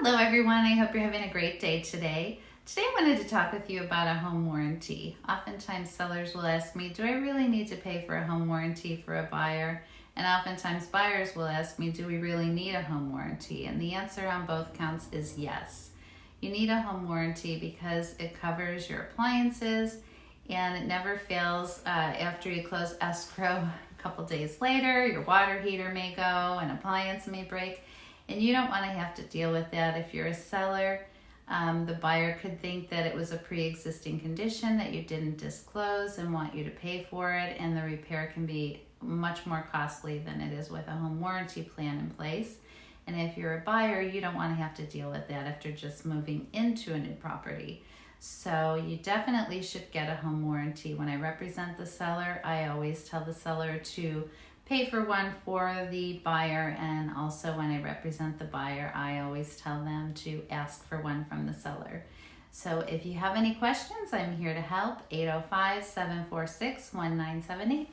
Hello everyone, I hope you're having a great day today. Today I wanted to talk with you about a home warranty. Oftentimes sellers will ask me, do I really need to pay for a home warranty for a buyer? And oftentimes buyers will ask me, do we really need a home warranty? And the answer on both counts is yes. You need a home warranty because it covers your appliances and it never fails after you close escrow. A couple days later, your water heater may go, an appliance may break. And you don't want to have to deal with that. If you're a seller, the buyer could think that it was a pre-existing condition that you didn't disclose and want you to pay for it, and the repair can be much more costly than it is with a home warranty plan in place. And if you're a buyer, you don't want to have to deal with that after just moving into a new property. So you definitely should get a home warranty. When I represent the seller, I always tell the seller to pay for one for the buyer, and also when I represent the buyer, I always tell them to ask for one from the seller. So if you have any questions, I'm here to help. 805-746-1978.